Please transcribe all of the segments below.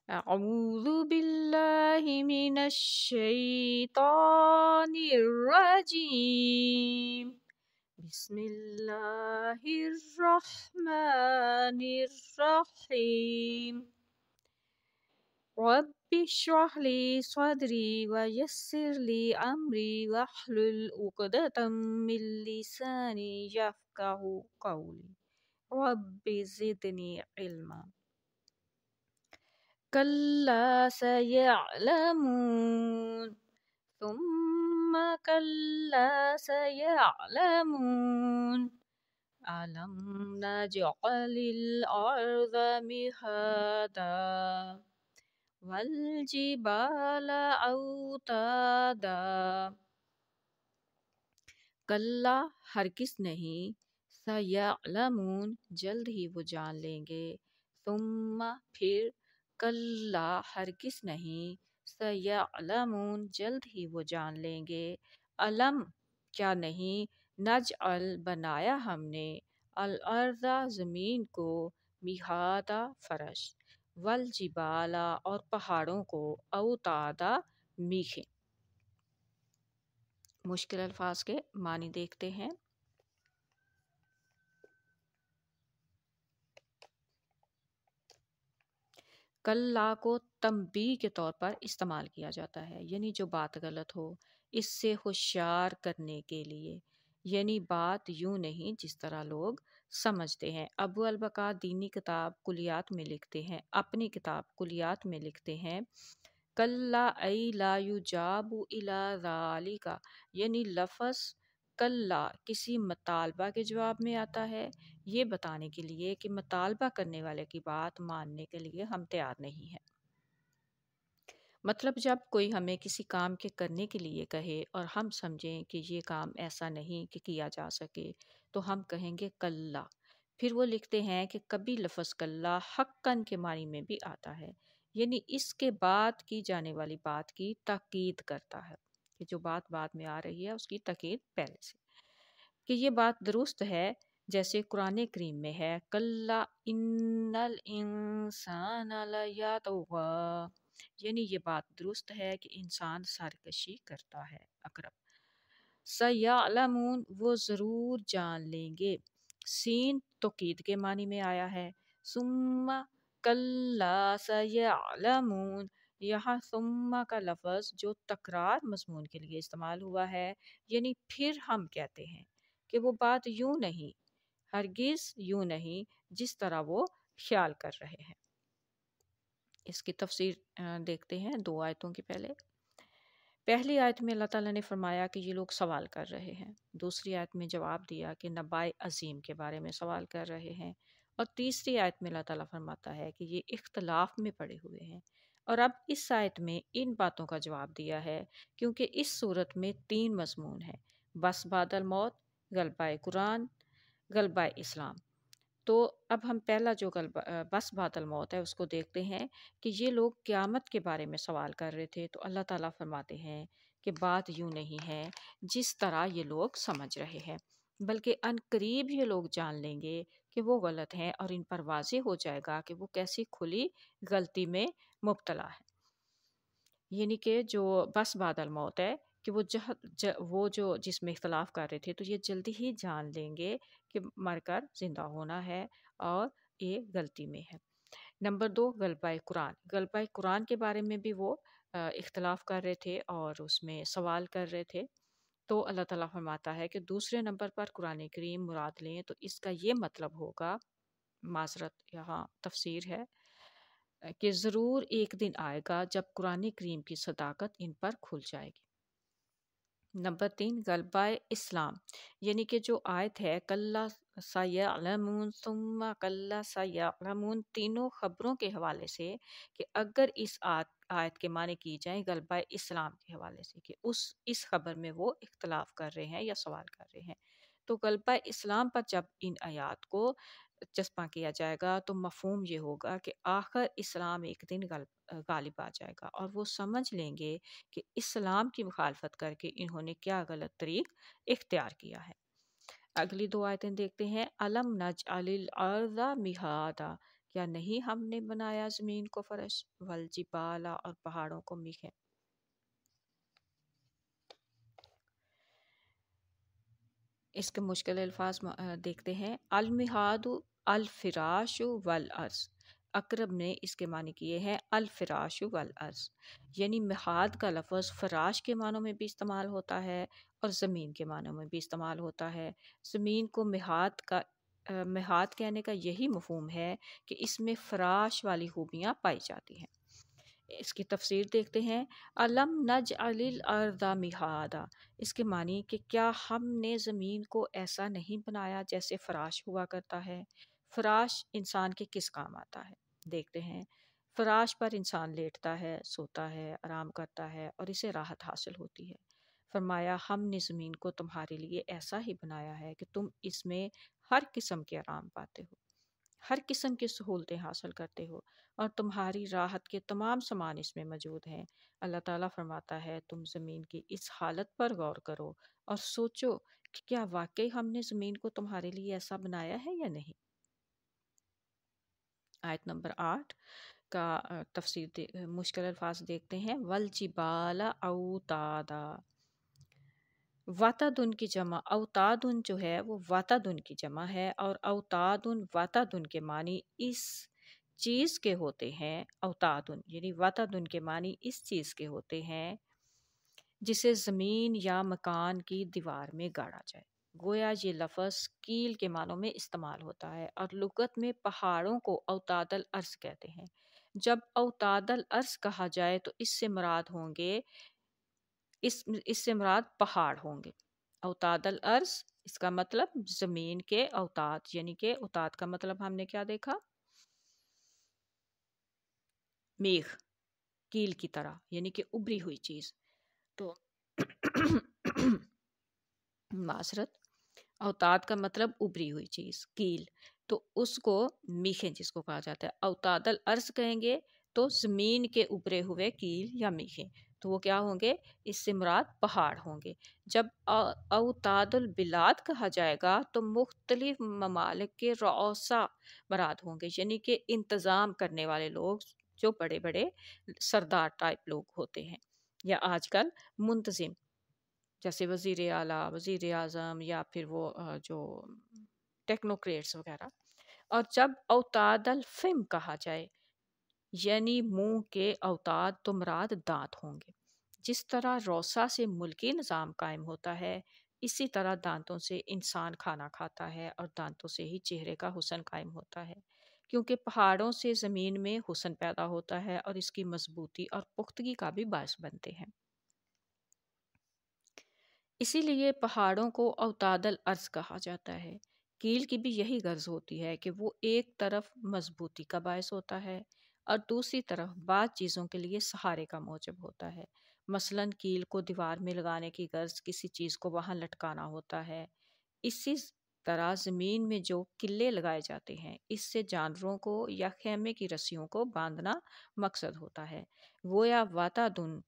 أعوذ بالله من الشيطان الرجيم. بسم الله الرحمن الرحيم. رب اشرح لي صدري ويسر لي أمري واحلل عقدة من لساني يفقه قولي. رب زدني علما. كلا سيعلمون ثم كلا سيعلمون ألم نجعل الأرض مهادا والجبال أوتادا. کلا ہرگز نہیں، سیعلمون جلد ہی وہ جان لیں گے، ثم پھر، کلا ہرگز نہیں، سیعلمون جلد ہی وہ جان لیں گے، علم کیا نہیں، نجعل بنایا ہم نے، الارض زمین کو، مہادا فرش، والجبالا اور پہاڑوں کو، اوتادا میخیں۔ مشکل الفاظ کے معنی دیکھتے ہیں۔ کلا کو تنبیہ کے طور پر استعمال کیا جاتا ہے، یعنی جو بات غلط ہو اس سے ہوشیار کرنے کے لیے، یعنی بات یوں نہیں جس طرح لوگ سمجھتے ہیں۔ ابو البقاء دینی کتاب کلیات میں لکھتے ہیں، اپنی کتاب کلیات میں لکھتے ہیں، کلا ای لا یجاب الی ذالک، یعنی لفظ کلا کسی مطالبہ کے جواب میں آتا ہے، یہ بتانے کے لیے کہ مطالبہ کرنے والے کی بات ماننے کے لیے ہم تیار نہیں ہیں۔ مطلب جب کوئی ہمیں کسی کام کے کرنے کے لیے کہے اور ہم سمجھیں کہ یہ کام ایسا نہیں کہ کیا جا سکے تو ہم کہیں گے کلا۔ پھر وہ لکھتے ہیں کہ کبھی لفظ کلا حقاً کے معنی میں بھی آتا ہے، یعنی اس کے بعد کی جانے والی بات کی تاکید کرتا ہے، کہ جو بات بعد میں آ رہی ہے اس کی تاکید پہلے سے، کہ یہ بات درست ہے، جیسے قرآن کریم میں ہے کلا ان الانسان لیطغی، یعنی یہ بات درست ہے کہ انسان سرکشی کرتا ہے۔ اقرب سیعلمون وہ ضرور جان لیں گے، سین توکید کے معنی میں آیا ہے، ثم کلا سیعلمون، یہاں ثم کا لفظ جو تکرار مضمون کے لیے استعمال ہوا ہے، یعنی پھر ہم کہتے ہیں کہ وہ بات یوں نہیں، ہرگز یوں نہیں جس طرح وہ خیال کر رہے ہیں۔ اس کی تفسیر دیکھتے ہیں دو آیتوں کی۔ پہلی آیت میں اللہ تعالیٰ نے فرمایا کہ یہ لوگ سوال کر رہے ہیں، دوسری آیت میں جواب دیا کہ نبائے عظیم کے بارے میں سوال کر رہے ہیں، اور تیسری آیت میں اللہ تعالیٰ فرماتا ہے کہ یہ اختلاف میں پڑے ہوئے ہیں۔ اور اب اس آیت میں ان باتوں کا جواب دیا ہے کیونکہ اس صورت میں 3 مضمون ہیں، بس بعد الموت، غلبہ قرآن، غلبہ اسلام۔ تو اب ہم پہلا جو بس بعد الموت ہے اس کو دیکھتے ہیں کہ یہ لوگ قیامت کے بارے میں سوال کر رہے تھے، تو اللہ تعالیٰ فرماتے ہیں کہ بات یوں نہیں ہے جس طرح یہ لوگ سمجھ رہے ہیں، بلکہ ان قریب یہ لوگ جان لیں گے کہ وہ غلط ہیں، اور ان پر واضح ہو جائے گا کہ وہ کیسی کھلی غلطی میں مبتلا ہے۔ یعنی کہ جو بس بعد الموت ہے کہ وہ جو جس میں اختلاف کر رہے تھے تو یہ جلدی ہی جان لیں گے کہ مر کر زندہ ہونا ہے اور یہ غلطی میں ہے۔ نمبر 2 غلبہ قرآن، غلبہ قرآن کے بارے میں بھی وہ اختلاف کر رہے تھے اور اس میں سوال کر رہے تھے، تو اللہ تعالیٰ فرماتا ہے کہ دوسرے نمبر پر قرآن کریم مراد لیں تو اس کا یہ مطلب ہوگا، معذرت یہاں تفسیر ہے، کہ ضرور ایک دن آئے گا جب قرآن کریم کی صداقت ان پر کھل جائے گی۔ نمبر 3 غلبہ اسلام، یعنی کہ جو آیت ہے کلا سیعلمون ثم کلا سیعلمون، تینوں خبروں کے حوالے سے کہ اگر اس آیت کے معنی کی جائیں غلبہ اسلام کے حوالے سے کہ اس خبر میں وہ اختلاف کر رہے ہیں یا سوال کر رہے ہیں، تو غلبہ اسلام پر جب ان آیات کو چسپاں کیا جائے گا تو مفہوم یہ ہوگا کہ آخر اسلام ایک دن غالب آ جائے گا، اور وہ سمجھ لیں گے کہ اسلام کی مخالفت کر کے انہوں نے کیا غلط طریق اختیار کیا ہے۔ اگلی 2 آیتیں دیکھتے ہیں، الم نجعل الارض مہادا، یا نہیں ہم نے بنایا زمین کو فرش، والجبال اور پہاڑوں کو میخیں۔ اس کے مشکل الفاظ دیکھتے ہیں۔ المہاد الفراش والارض، اکرم نے اس کے معنی کیے ہیں الفراش والارض، یعنی مہاد کا لفظ فراش کے معنوں میں بھی استعمال ہوتا ہے اور زمین کے معنوں میں بھی استعمال ہوتا ہے۔ زمین کو مہاد کہنے کا یہی مفہوم ہے کہ اس میں فراش والی خوبیاں پائی جاتی ہیں۔ اس کی تفسیر دیکھتے ہیں۔ علم نجعل الارض مہادا، اس کے معنی کہ کیا ہم نے زمین کو ایسا نہیں بنایا جیسے فراش ہوا کرتا ہے۔ فراش انسان کے کس کام آتا ہے؟ دیکھتے ہیں۔ فراش پر انسان لیٹتا ہے، سوتا ہے، آرام کرتا ہے اور اسے راحت حاصل ہوتی ہے۔ فرمایا ہم نے زمین کو تمہارے لیے ایسا ہی بنایا ہے کہ تم اس میں ہر قسم کے آرام پاتے ہو، ہر قسم کی سہولتیں حاصل کرتے ہو اور تمہاری راحت کے تمام سامان اس میں موجود ہیں۔ اللہ تعالیٰ فرماتا ہے تم زمین کی اس حالت پر غور کرو اور سوچو کہ کیا واقعی ہم نے زمین کو تمہارے لیے ایسا بنایا ہے یا نہیں۔ آیت نمبر 8 کا مشکل الفاظ دیکھتے ہیں۔ والجبال اوتادا، واتادن کی جمع اوتادن جو ہے وہ واتادن کی جمع ہے، اور اوتادن واتادن کے معنی اس چیز کے ہوتے ہیں۔ اوتادن یعنی واتادن کے معنی اس چیز کے ہوتے ہیں جسے زمین یا مکان کی دیوار میں گاڑا جائے۔ گویا یہ لفظ کیل کے معنوں میں استعمال ہوتا ہے اور لغت میں پہاڑوں کو اوتاد الارض کہتے ہیں۔ جب اوتاد الارض کہا جائے تو اس سے مراد ہوں گے اس سے مراد پہاڑ ہوں گے۔ اوتاد الارض اس کا مطلب زمین کے اوتاد، یعنی کہ اوتاد کا مطلب ہم نے کیا دیکھا؟ میخ، کیل کی طرح، یعنی کہ ابری ہوئی چیز۔ تو معذرت، اوتاد کا مطلب ابری ہوئی چیز، کیل، تو اس کو میخیں جس کو کہا جاتا ہے۔ اوتاد الارض کہیں گے تو زمین کے ابرے ہوئے کیل یا میخیں، تو وہ کیا ہوں گے؟ اس سے مراد پہاڑ ہوں گے۔ جب اوتاد البلاد کہا جائے گا تو مختلف ممالک کے رؤسا مراد ہوں گے، یعنی کہ انتظام کرنے والے لوگ جو بڑے بڑے سردار ٹائپ لوگ ہوتے ہیں، یا آج کل منتظم جیسے وزیر اعلیٰ، وزیر اعظم، یا پھر وہ جو ٹیکنوکریٹس وغیرہ۔ اور جب اوتاد الفم کہا جائے یعنی منہ کے اوتاد تو مراد دانت ہوں گے۔ جس طرح روسا سے ملکی نظام قائم ہوتا ہے، اسی طرح دانتوں سے انسان کھانا کھاتا ہے اور دانتوں سے ہی چہرے کا حسن قائم ہوتا ہے، کیونکہ پہاڑوں سے زمین میں حسن پیدا ہوتا ہے اور اس کی مضبوطی اور پختگی کا بھی باعث بنتے ہیں۔ اسی لیے پہاڑوں کو اوتاد الارض کہا جاتا ہے۔ کیل کی بھی یہی غرض ہوتی ہے کہ وہ ایک طرف مضبوطی کا باعث ہوتا ہے اور دوسری طرف بعض چیزوں کے لیے سہارے کا موجب ہوتا ہے۔ مثلاً کیل کو دیوار میں لگانے کی غرض کسی چیز کو وہاں لٹکانا ہوتا ہے۔ اسی طرح زمین میں جو قلعے لگائے جاتے ہیں، اس سے جانوروں کو یا خیمے کی رسیوں کو باندھنا مقصد ہوتا ہے۔ گویا واتادن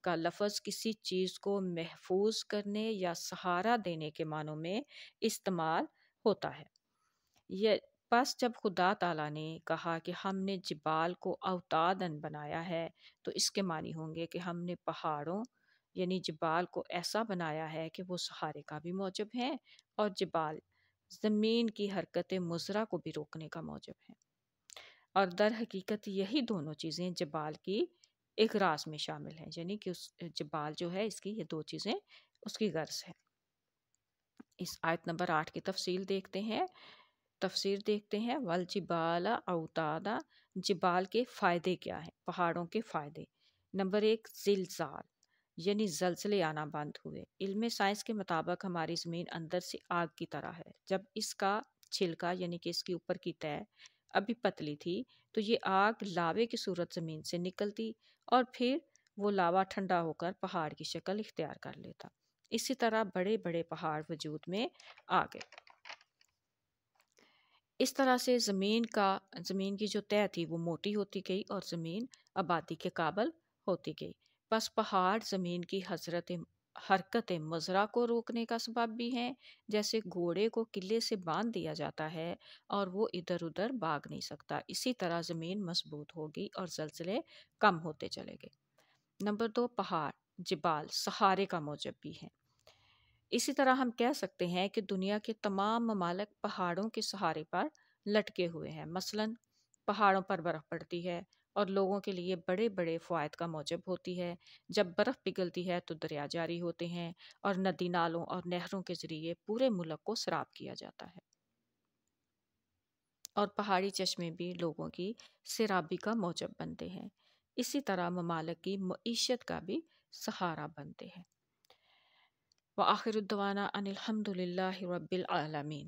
کا لفظ کسی چیز کو محفوظ کرنے یا سہارا دینے کے معنوں میں استعمال ہوتا ہے۔ یہ پس جب خدا تعالیٰ نے کہا کہ ہم نے جبال کو اوتادن بنایا ہے، تو اس کے معنی ہوں گے کہ ہم نے پہاڑوں یعنی جبال کو ایسا بنایا ہے کہ وہ سہارے کا بھی موجب ہیں، اور جبال زمین کی حرکت مضرہ کو بھی روکنے کا موجب ہیں۔ اور در حقیقت یہی دونوں چیزیں جبال کی اغراض میں شامل ہیں، یعنی کہ اس جبال جو ہے اس کی یہ دو چیزیں اس کی غرض ہے۔ اس آیت نمبر 8 کی تفصیل دیکھتے ہیں۔ تفسیر دیکھتے ہیں۔ والجبال اوتادا، جبال کے فائدے کیا ہیں؟ پہاڑوں کے فائدے۔ نمبر 1، زلزال، یعنی زلزلے آنا بند ہوئے۔ علم سائنس کے مطابق ہماری زمین اندر سے آگ کی طرح ہے۔ جب اس کا چھلکا یعنی کہ اس کے اوپر کی تہہ ابھی پتلی تھی تو یہ آگ لاوے کی صورت زمین سے نکلتی اور پھر وہ لاوا ٹھنڈا ہو کر پہاڑ کی شکل اختیار کر لیتا۔ اسی طرح بڑے بڑے پہاڑ وجود میں آ گئے۔ اس طرح سے زمین کی جو تہہ تھی وہ موٹی ہوتی گئی اور زمین آبادی کے قابل ہوتی گئی۔ بس پہاڑ زمین کی حضرت حرکت مضرہ کو روکنے کا سبب بھی ہیں، جیسے گھوڑے کو قلعے سے باندھ دیا جاتا ہے اور وہ ادھر ادھر بھاگ نہیں سکتا، اسی طرح زمین مضبوط ہوگی اور زلزلے کم ہوتے چلے گئے۔ نمبر 2، پہاڑ، جبال سہارے کا موجب بھی ہیں۔ اسی طرح ہم کہہ سکتے ہیں کہ دنیا کے تمام ممالک پہاڑوں کے سہارے پر لٹکے ہوئے ہیں، مثلاً پہاڑوں پر برف پڑتی ہے اور لوگوں کے لیے بڑے بڑے فوائد کا موجب ہوتی ہے۔ جب برف پگھلتی ہے تو دریا جاری ہوتے ہیں اور ندی نالوں اور نہروں کے ذریعے پورے ملک کو سیراب کیا جاتا ہے، اور پہاڑی چشمے بھی لوگوں کی سیرابی کا موجب بنتے ہیں، اسی طرح ممالک کی معیشت کا بھی سہارا بنتے ہیں۔ وآخر الدعوانا ان الحمد للہ رب العالمین۔